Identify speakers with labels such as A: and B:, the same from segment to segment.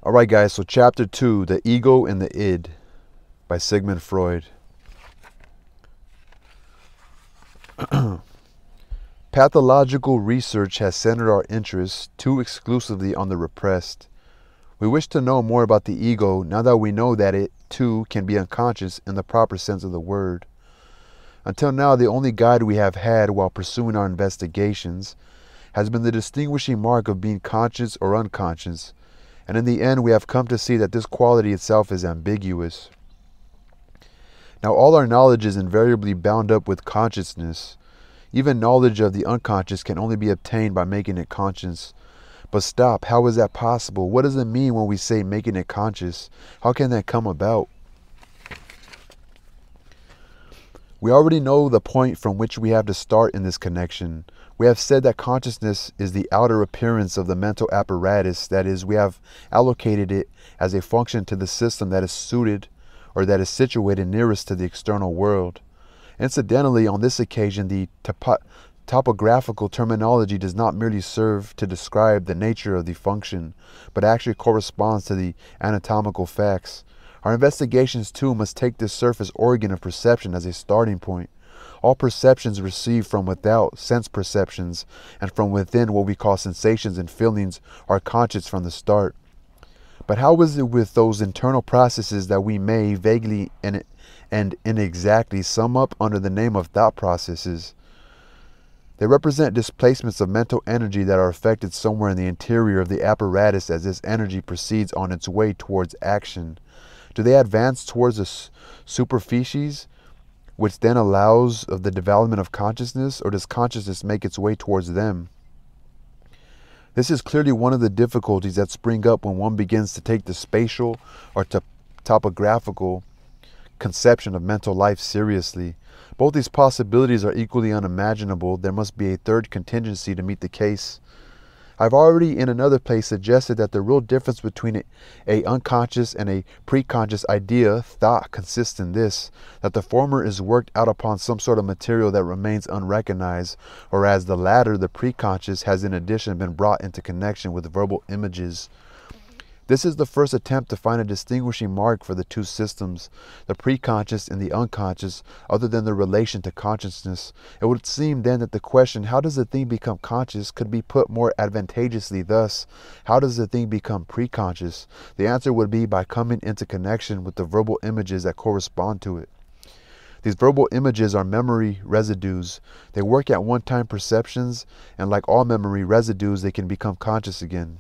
A: Alright guys, so chapter 2, The Ego and the Id by Sigmund Freud. Pathological research has centered our interests too exclusively on the repressed. We wish to know more about the ego now that we know that it, too, can be unconscious in the proper sense of the word. Until now, the only guide we have had while pursuing our investigations has been the distinguishing mark of being conscious or unconscious, and in the end we have come to see that this quality itself is ambiguous. Now all our knowledge is invariably bound up with consciousness. Even knowledge of the unconscious can only be obtained by making it conscious. But stop, how is that possible? What does it mean when we say making it conscious? How can that come about? We already know the point from which we have to start in this connection. We have said that consciousness is the outer appearance of the mental apparatus, that is, we have allocated it as a function to the system that is suited or that is situated nearest to the external world. Incidentally, on this occasion, the topographical terminology does not merely serve to describe the nature of the function, but actually corresponds to the anatomical facts. Our investigations, too, must take this surface organ of perception as a starting point. All perceptions received from without, sense perceptions, and from within, what we call sensations and feelings, are conscious from the start. But how is it with those internal processes that we may vaguely and inexactly sum up under the name of thought processes? They represent displacements of mental energy that are affected somewhere in the interior of the apparatus as this energy proceeds on its way towards action. Do they advance towards the superficies, which then allows of the development of consciousness, or does consciousness make its way towards them? This is clearly one of the difficulties that spring up when one begins to take the spatial or topographical conception of mental life seriously. Both these possibilities are equally unimaginable. There must be a third contingency to meet the case. I've already in another place suggested that the real difference between a unconscious and a preconscious idea, thought, consists in this, that the former is worked out upon some sort of material that remains unrecognized, whereas the latter, the preconscious, has in addition been brought into connection with verbal images. This is the first attempt to find a distinguishing mark for the two systems, the preconscious and the unconscious, other than the relation to consciousness. It would seem then that the question, how does the thing become conscious, could be put more advantageously thus: how does the thing become preconscious? The answer would be by coming into connection with the verbal images that correspond to it. These verbal images are memory residues. They work at one-time perceptions, and like all memory residues, they can become conscious again.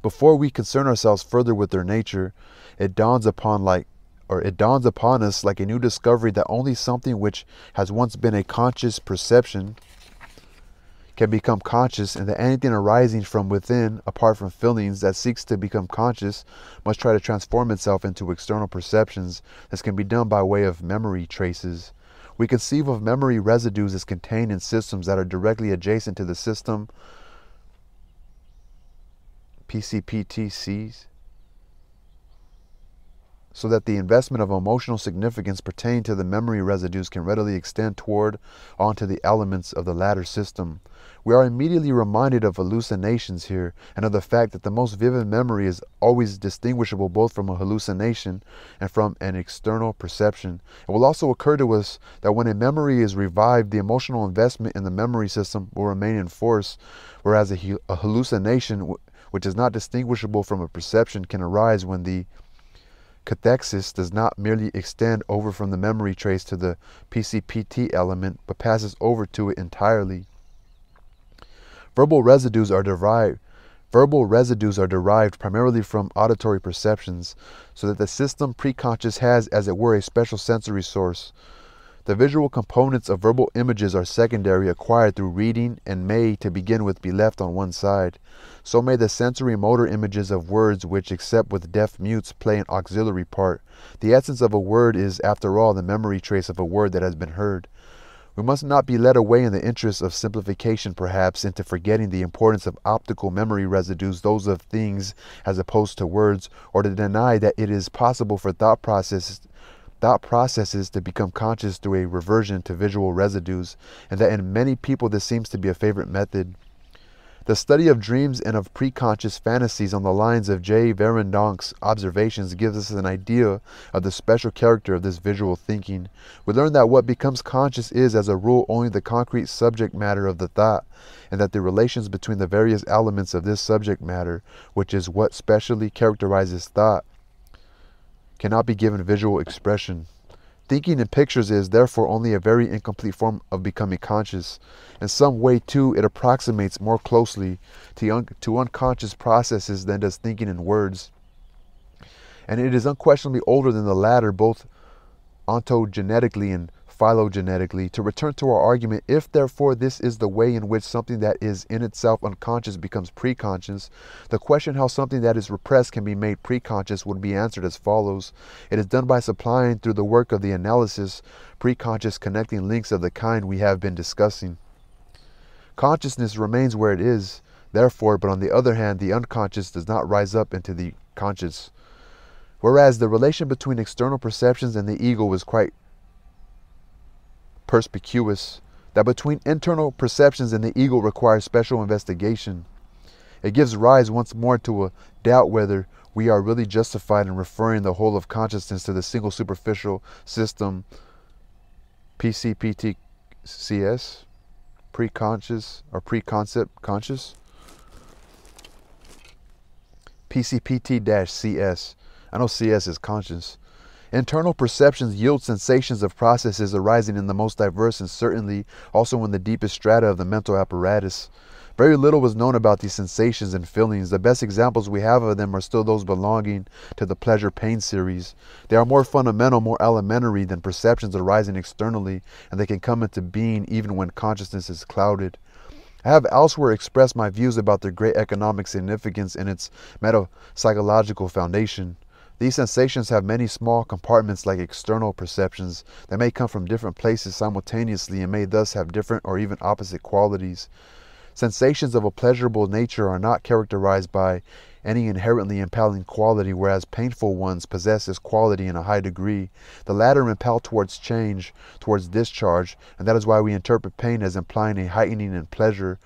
A: Before we concern ourselves further with their nature, it dawns upon us like a new discovery that only something which has once been a conscious perception can become conscious, and that anything arising from within, apart from feelings, that seeks to become conscious must try to transform itself into external perceptions. This can be done by way of memory traces. We conceive of memory residues as contained in systems that are directly adjacent to the system PCPTCs, so that the investment of emotional significance pertaining to the memory residues can readily extend toward onto the elements of the latter system. We are immediately reminded of hallucinations here, and of the fact that the most vivid memory is always distinguishable both from a hallucination and from an external perception. It will also occur to us that when a memory is revived, the emotional investment in the memory system will remain in force, whereas a hallucination, which is not distinguishable from a perception, can arise when the cathexis does not merely extend over from the memory trace to the PCPT element, but passes over to it entirely. Verbal residues are derived primarily from auditory perceptions, so that the system preconscious has, as it were, a special sensory source. The visual components of verbal images are secondary, acquired through reading, and may, to begin with, be left on one side. So may the sensory motor images of words, which, except with deaf mutes, play an auxiliary part. The essence of a word is, after all, the memory trace of a word that has been heard. We must not be led away in the interest of simplification, perhaps, into forgetting the importance of optical memory residues, those of things as opposed to words, or to deny that it is possible for thought processes to become conscious through a reversion to visual residues, and that in many people this seems to be a favorite method. The study of dreams and of preconscious fantasies on the lines of J. Verendonk's observations gives us an idea of the special character of this visual thinking. We learn that what becomes conscious is, as a rule, only the concrete subject matter of the thought, and that the relations between the various elements of this subject matter, which is what specially characterizes thought, cannot be given visual expression. Thinking in pictures is, therefore, only a very incomplete form of becoming conscious. In some way, too, it approximates more closely to unconscious processes than does thinking in words. And it is unquestionably older than the latter, both ontogenetically and phylogenetically. To return to our argument, if therefore this is the way in which something that is in itself unconscious becomes preconscious, the question how something that is repressed can be made preconscious would be answered as follows. It is done by supplying, through the work of the analysis, preconscious connecting links of the kind we have been discussing. Consciousness remains where it is, therefore, but on the other hand, the unconscious does not rise up into the conscious. Whereas the relation between external perceptions and the ego is quite perspicuous, that between internal perceptions and the ego requires special investigation. It gives rise once more to a doubt whether we are really justified in referring the whole of consciousness to the single superficial system PCPTCS, pre-conscious or pre-concept conscious, PCPT-CS. I know CS is conscious. Internal perceptions yield sensations of processes arising in the most diverse and certainly also in the deepest strata of the mental apparatus. Very little was known about these sensations and feelings. The best examples we have of them are still those belonging to the pleasure-pain series. They are more fundamental, more elementary than perceptions arising externally, and they can come into being even when consciousness is clouded. I have elsewhere expressed my views about their great economic significance and its metapsychological foundation. These sensations have many small compartments like external perceptions that may come from different places simultaneously and may thus have different or even opposite qualities. Sensations of a pleasurable nature are not characterized by any inherently impelling quality, whereas painful ones possess this quality in a high degree. The latter impel towards change, towards discharge, and that is why we interpret pain as implying a heightening in pleasure,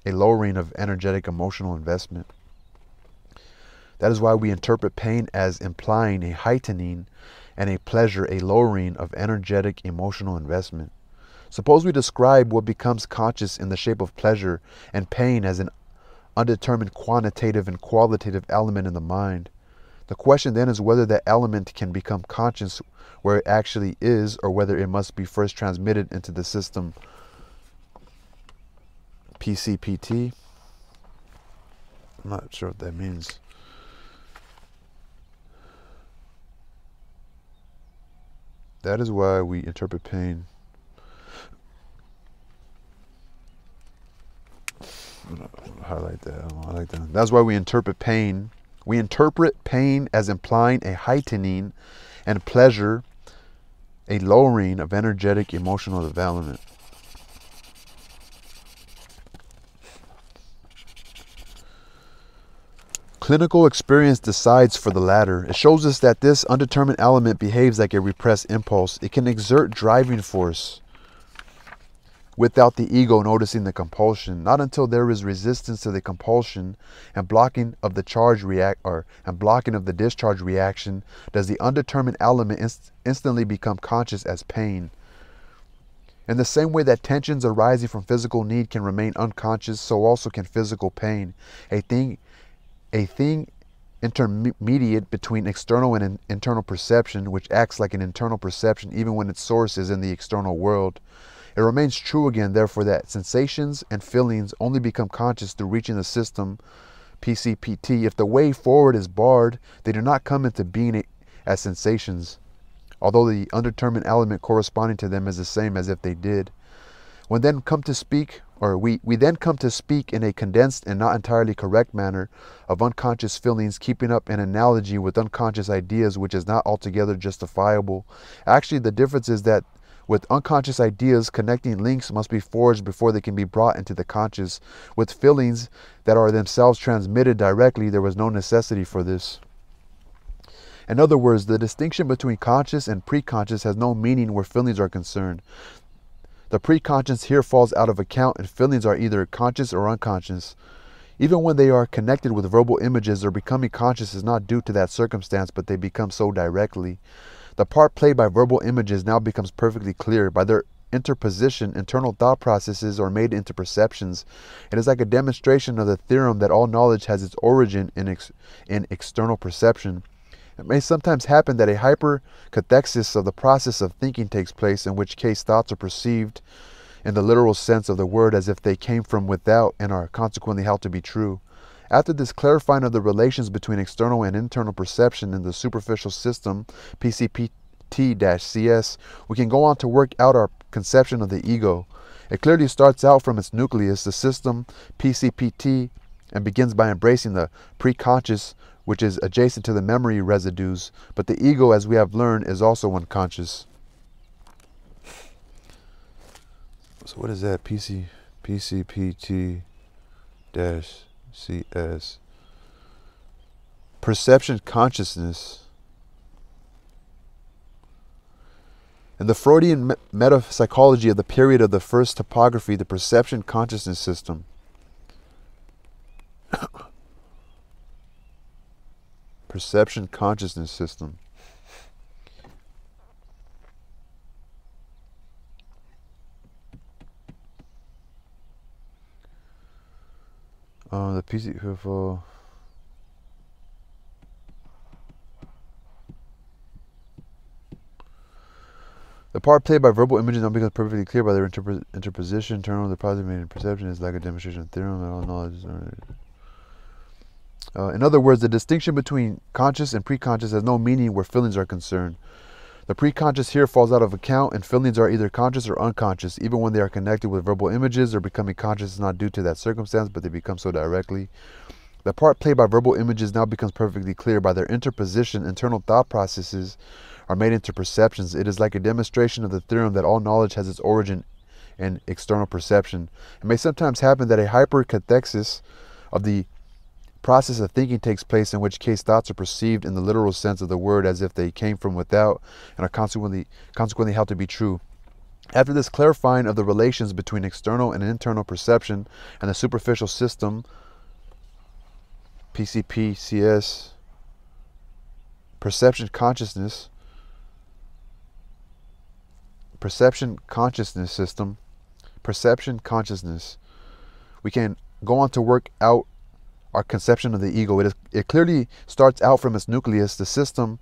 A: a lowering of energetic emotional investment. That is why we interpret pain as implying a heightening and a pleasure, a lowering of energetic emotional investment. Suppose we describe what becomes conscious in the shape of pleasure and pain as an undetermined quantitative and qualitative element in the mind. The question then is whether that element can become conscious where it actually is, or whether it must be first transmitted into the system PCPT. I'm not sure what that means. That is why we interpret pain. Highlight that. I like that. That's why we interpret pain. We interpret pain as implying a heightening and pleasure, a lowering of energetic emotional development. Clinical experience decides for the latter. It shows us that this undetermined element behaves like a repressed impulse. It can exert driving force without the ego noticing the compulsion. Not until there is resistance to the compulsion and blocking of the discharge reaction does the undetermined element instantly become conscious as pain. In the same way that tensions arising from physical need can remain unconscious, so also can physical pain. A thing intermediate between external and internal perception, which acts like an internal perception even when its source is in the external world. It remains true again, therefore, that sensations and feelings only become conscious through reaching the system PCPT. If the way forward is barred, they do not come into being as sensations, although the undetermined element corresponding to them is the same as if they did. We then come to speak in a condensed and not entirely correct manner of unconscious feelings, keeping up an analogy with unconscious ideas which is not altogether justifiable. Actually, the difference is that with unconscious ideas, connecting links must be forged before they can be brought into the conscious. With feelings that are themselves transmitted directly, there was no necessity for this. In other words, the distinction between conscious and preconscious has no meaning where feelings are concerned. The preconscious here falls out of account, and feelings are either conscious or unconscious. Even when they are connected with verbal images, their becoming conscious is not due to that circumstance, but they become so directly. The part played by verbal images now becomes perfectly clear. By their interposition, internal thought processes are made into perceptions. It is like a demonstration of the theorem that all knowledge has its origin in external perception. It may sometimes happen that a hypercathexis of the process of thinking takes place, in which case thoughts are perceived in the literal sense of the word as if they came from without and are consequently held to be true. After this clarifying of the relations between external and internal perception in the superficial system, PCPT-CS, we can go on to work out our conception of the ego. It clearly starts out from its nucleus, the system PCPT, and begins by embracing the preconscious, which is adjacent to the memory residues, but the ego, as we have learned, is also unconscious. So what is that? PCPT-CS. Perception consciousness. In the Freudian metapsychology of the period of the first topography, the perception consciousness system perception consciousness system. The PC for the part played by verbal images now becomes perfectly clear by their interposition. Internal, the positive made in perception is like a demonstration of theorem that all knowledge is. In other words, the distinction between conscious and preconscious has no meaning where feelings are concerned. The preconscious here falls out of account, and feelings are either conscious or unconscious. Even when they are connected with verbal images, their becoming conscious is not due to that circumstance, but they become so directly. The part played by verbal images now becomes perfectly clear. By their interposition, internal thought processes are made into perceptions. It is like a demonstration of the theorem that all knowledge has its origin in external perception. It may sometimes happen that a hypercathexis of the process of thinking takes place, in which case thoughts are perceived in the literal sense of the word as if they came from without and are consequently held to be true. After this clarifying of the relations between external and internal perception and the superficial system, PCP-CS, perception consciousness system, perception consciousness, we can go on to work out our conception of the ego. It clearly starts out from its nucleus, the system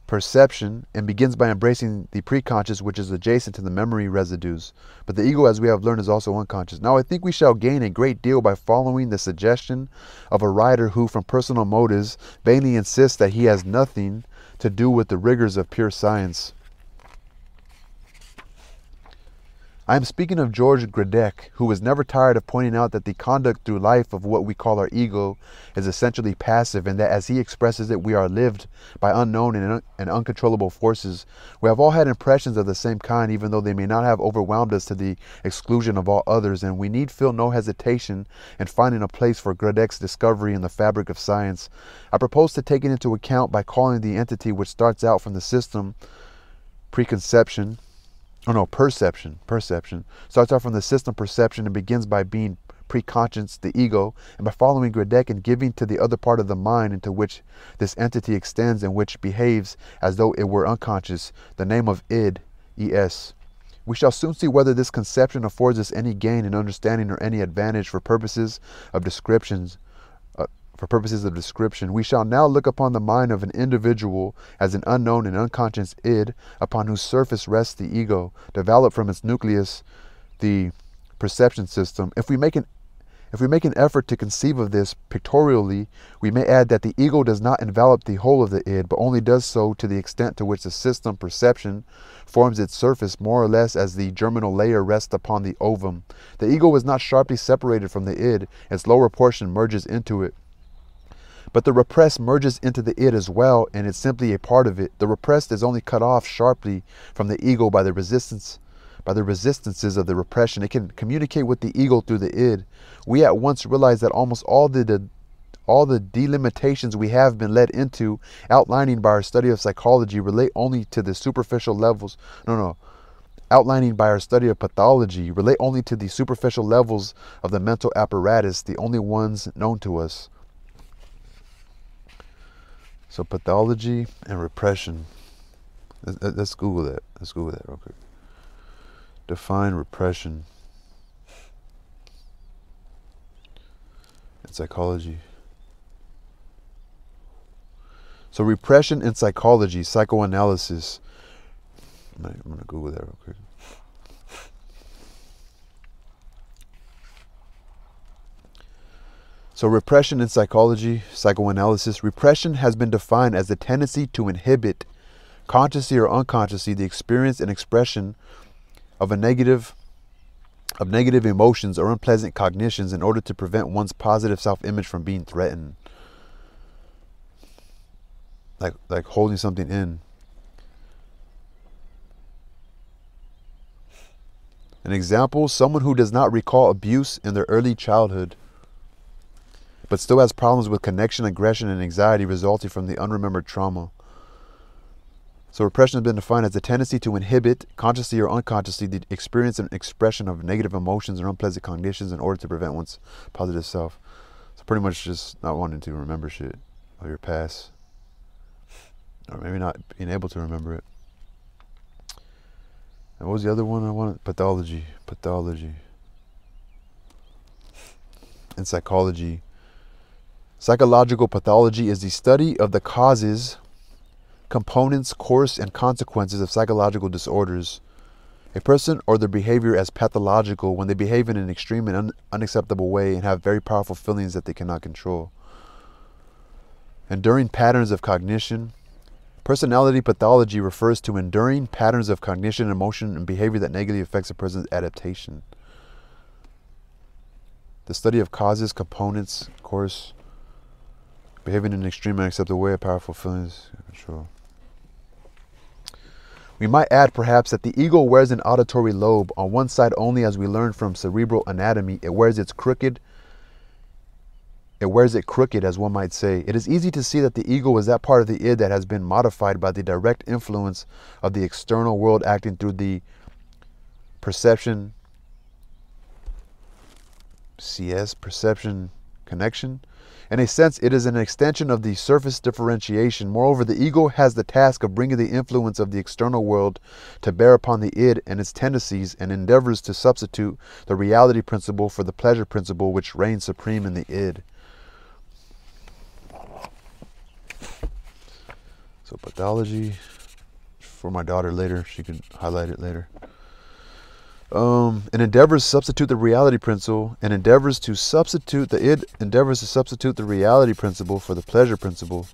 A: perception, and begins by embracing the preconscious, which is adjacent to the memory residues. But the ego, as we have learned, is also unconscious. Now I think we shall gain a great deal by following the suggestion of a writer who, from personal motives, vainly insists that he has nothing to do with the rigors of pure science. I am speaking of George Gradec, who was never tired of pointing out that the conduct through life of what we call our ego is essentially passive, and that, as he expresses it, we are lived by unknown and uncontrollable forces. We have all had impressions of the same kind, even though they may not have overwhelmed us to the exclusion of all others, and we need feel no hesitation in finding a place for Gradec's discovery in the fabric of science. I propose to take it into account by calling the entity which starts out from the system perception. Starts out from the system perception and begins by being preconscious, the ego, and by following Gradec and giving to the other part of the mind into which this entity extends and which behaves as though it were unconscious, the name of id, es. We shall soon see whether this conception affords us any gain in understanding or any advantage for purposes of description. We shall now look upon the mind of an individual as an unknown and unconscious id, upon whose surface rests the ego, developed from its nucleus, the perception system. If we make an effort to conceive of this pictorially, we may add that the ego does not envelop the whole of the id, but only does so to the extent to which the system perception forms its surface more or less as the germinal layer rests upon the ovum. The ego is not sharply separated from the id, its lower portion merges into it. But the repressed merges into the id as well, and it's simply a part of it. The repressed is only cut off sharply from the ego by the resistances of the repression. It can communicate with the ego through the id. We at once realize that almost all the delimitations we have been led into outlining by our study of psychology relate only to the superficial levels. outlining by our study of pathology, relate only to the superficial levels of the mental apparatus, the only ones known to us. So pathology and repression. Let's Google that. Let's Google that real quick. Define repression in psychology. So repression in psychology, psychoanalysis. I'm going to Google that real quick. So repression in psychology, psychoanalysis. Repression has been defined as the tendency to inhibit, consciously or unconsciously, the experience and expression of negative emotions or unpleasant cognitions in order to prevent one's positive self-image from being threatened. Like holding something in. An example, someone who does not recall abuse in their early childhood, but still has problems with connection, aggression, and anxiety resulting from the unremembered trauma. So repression has been defined as the tendency to inhibit, consciously or unconsciously, the experience and expression of negative emotions or unpleasant cognitions in order to prevent one's positive self. So pretty much just not wanting to remember shit of your past. Or maybe not being able to remember it. And what was the other one I wanted? Pathology. Pathology. In psychology. Psychological pathology is the study of the causes, components, course, and consequences of psychological disorders. A person or their behavior as pathological when they behave in an extreme and unacceptable way and have very powerful feelings that they cannot control. Enduring patterns of cognition. Personality pathology refers to enduring patterns of cognition, emotion, and behavior that negatively affects a person's adaptation. The study of causes, components, course, behaving in an extreme and unacceptable way, powerful feelings, control. We might add perhaps that the ego wears an auditory lobe on one side only, as we learn from cerebral anatomy. It wears it crooked, as one might say. It is easy to see that the ego is that part of the id that has been modified by the direct influence of the external world acting through the perception connection. In a sense, it is an extension of the surface differentiation. Moreover, the ego has the task of bringing the influence of the external world to bear upon the id and its tendencies, and endeavors to substitute the reality principle for the pleasure principle which reigns supreme in the id. So pathology, for my daughter later, she can highlight it later. And endeavors to substitute the reality principle, and endeavors to substitute the reality principle for the pleasure principle.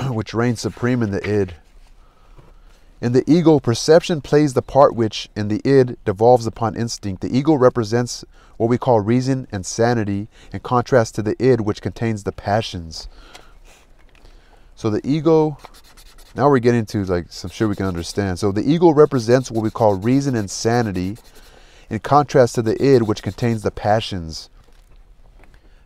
A: Which reigns supreme in the id. In the ego, perception plays the part which in the id devolves upon instinct. The ego represents what we call reason and sanity, in contrast to the id, which contains the passions. So the ego, now we're getting to like some shit we can understand. So the ego represents what we call reason and sanity, in contrast to the id, which contains the passions,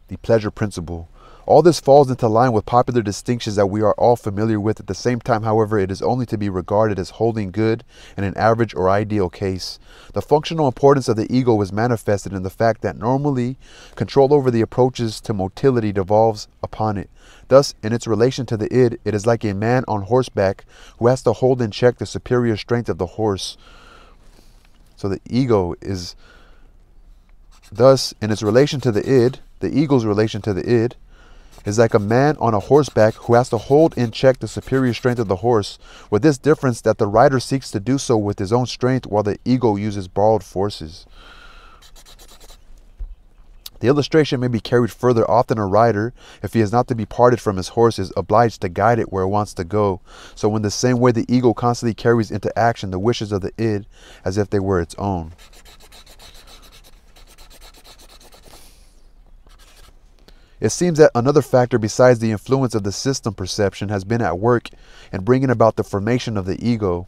A: the pleasure principle. All this falls into line with popular distinctions that we are all familiar with. At the same time, however, it is only to be regarded as holding good in an average or ideal case. The functional importance of the ego is manifested in the fact that normally control over the approaches to motility devolves upon it. Thus, in its relation to the id, it is like a man on horseback who has to hold in check the superior strength of the horse. So the ego is, thus, in its relation to the id, the ego's relation to the id, is like a man on a horseback who has to hold in check the superior strength of the horse, with this difference that the rider seeks to do so with his own strength while the ego uses borrowed forces. The illustration may be carried further. Often a rider, if he is not to be parted from his horse, is obliged to guide it where it wants to go. So in the same way, the ego constantly carries into action the wishes of the id as if they were its own. It seems that another factor besides the influence of the system perception has been at work in bringing about the formation of the ego.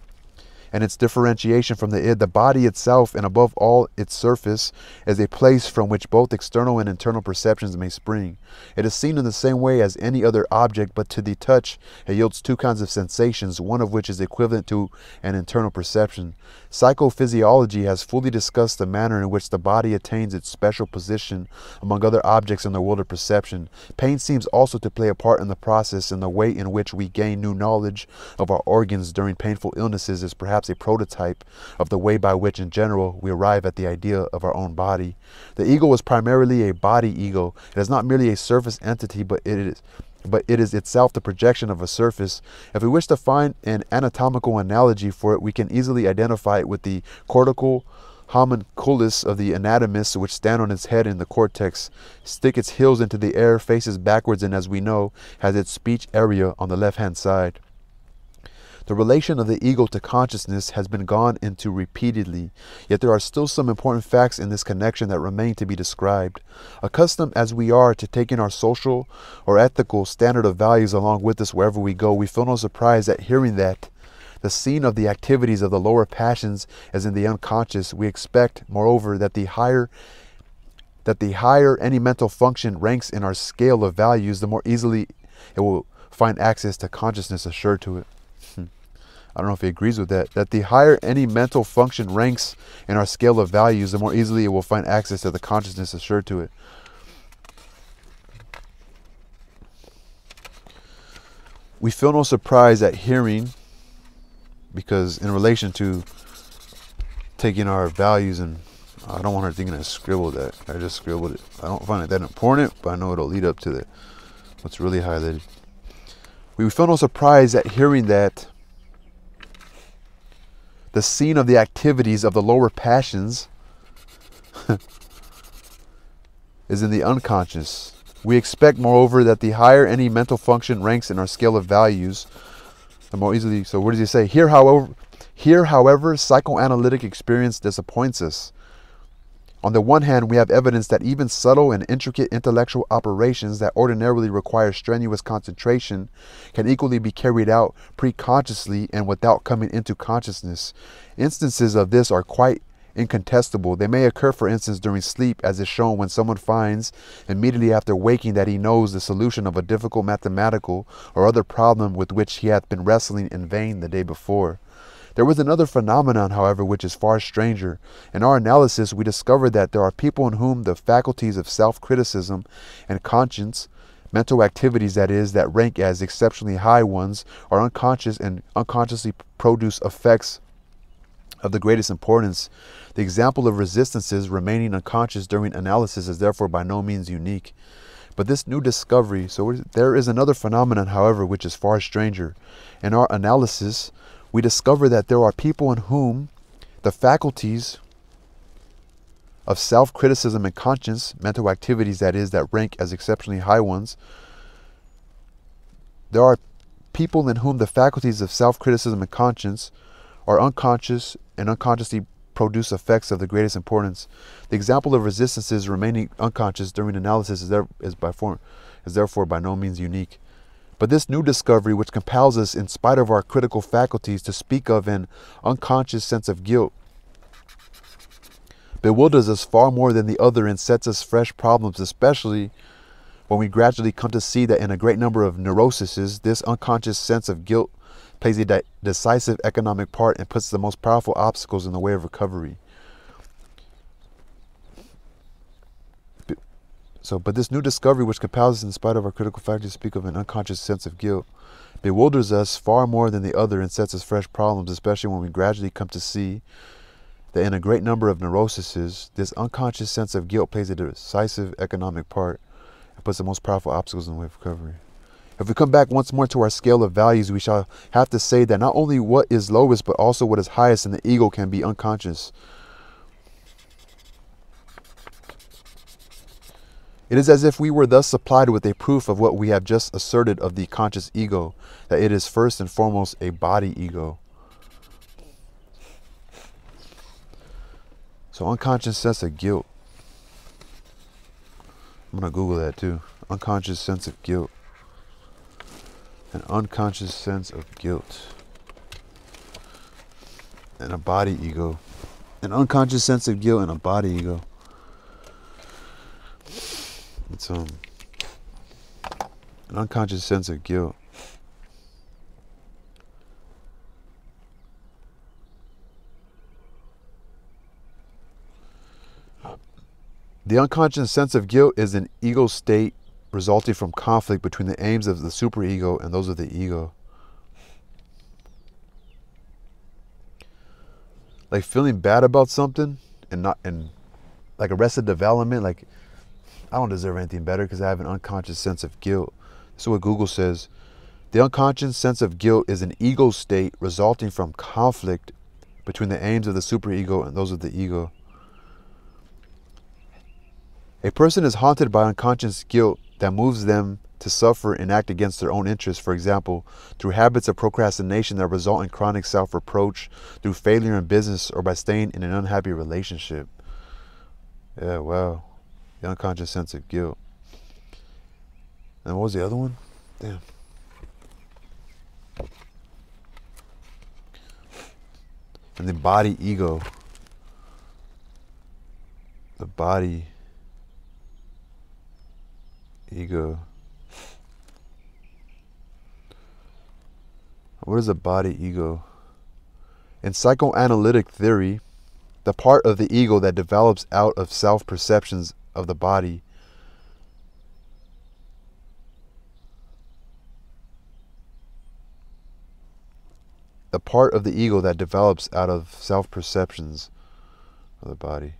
A: and its differentiation from the id. The body itself, and above all its surface, is a place from which both external and internal perceptions may spring. It is seen in the same way as any other object, but to the touch it yields two kinds of sensations, one of which is equivalent to an internal perception. Psychophysiology has fully discussed the manner in which the body attains its special position among other objects in the world of perception. Pain seems also to play a part in the process, and the way in which we gain new knowledge of our organs during painful illnesses is perhaps a prototype of the way by which in general we arrive at the idea of our own body. The ego is primarily a body ego. It is not merely a surface entity, but it is itself the projection of a surface. If we wish to find an anatomical analogy for it, we can easily identify it with the cortical homunculus of the anatomist, which stand on its head in the cortex, stick its heels into the air, faces backwards, and, as we know, has its speech area on the left-hand side. The relation of the ego to consciousness has been gone into repeatedly, yet there are still some important facts in this connection that remain to be described. Accustomed as we are to taking our social or ethical standard of values along with us wherever we go, we feel no surprise at hearing that the scene of the activities of the lower passions is in the unconscious. We expect, moreover, that the higher any mental function ranks in our scale of values, the more easily it will find access to consciousness assured to it. I don't know if he agrees with that. That the higher any mental function ranks in our scale of values, the more easily it will find access to the consciousness assured to it. We feel no surprise at hearing, because in relation to taking our values, and I don't want her thinking I scribbled that. I just scribbled it. I don't find it that important, but I know it'll lead up to what's really highlighted. We feel no surprise at hearing that the scene of the activities of the lower passions is in the unconscious. We expect, moreover, that the higher any mental function ranks in our scale of values, the more easily. So what does he say? Here, however, psychoanalytic experience disappoints us. On the one hand, we have evidence that even subtle and intricate intellectual operations that ordinarily require strenuous concentration can equally be carried out preconsciously and without coming into consciousness. Instances of this are quite incontestable. They may occur, for instance, during sleep, as is shown when someone finds immediately after waking that he knows the solution of a difficult mathematical or other problem with which he hath been wrestling in vain the day before. There was another phenomenon, however, which is far stranger. In our analysis, we discovered that there are people in whom the faculties of self-criticism and conscience, mental activities, that is, that rank as exceptionally high ones, are unconscious and unconsciously produce effects of the greatest importance. The example of resistances remaining unconscious during analysis is therefore by no means unique. But this new discovery, there is another phenomenon, however, which is far stranger. In our analysis, we discover that there are people in whom the faculties of self-criticism and conscience, mental activities, that is, that rank as exceptionally high ones, there are people in whom the faculties of self-criticism and conscience are unconscious and unconsciously produce effects of the greatest importance. The example of resistances remaining unconscious during analysis is therefore by no means unique. But this new discovery, which compels us, in spite of our critical faculties, to speak of an unconscious sense of guilt, bewilders us far more than the other and sets us fresh problems, especially when we gradually come to see that in a great number of neuroses, this unconscious sense of guilt plays a decisive economic part and puts the most powerful obstacles in the way of recovery. But this new discovery, which compels us, in spite of our critical faculties, to speak of an unconscious sense of guilt, bewilders us far more than the other and sets us fresh problems, especially when we gradually come to see that in a great number of neuroses, this unconscious sense of guilt plays a decisive economic part and puts the most powerful obstacles in the way of recovery. If we come back once more to our scale of values, we shall have to say that not only what is lowest, but also what is highest in the ego can be unconscious. It is as if we were thus supplied with a proof of what we have just asserted of the conscious ego, that it is first and foremost a body ego. So unconscious sense of guilt. I'm going to Google that too. Unconscious sense of guilt. An unconscious sense of guilt. and a body ego. An unconscious sense of guilt and a body ego. It's an unconscious sense of guilt. The unconscious sense of guilt is an ego state resulting from conflict between the aims of the superego and those of the ego. Like feeling bad about something and like Arrested Development, like I don't deserve anything better because I have an unconscious sense of guilt. This is what Google says. The unconscious sense of guilt is an ego state resulting from conflict between the aims of the superego and those of the ego. A person is haunted by unconscious guilt that moves them to suffer and act against their own interests, for example, through habits of procrastination that result in chronic self-reproach, through failure in business, or by staying in an unhappy relationship. Yeah, wow. The unconscious sense of guilt. And what was the other one? Damn. And the body ego. The body ego. What is a body ego? In psychoanalytic theory, the part of the ego that develops out of self-perceptions of the body out of self-perceptions of the body.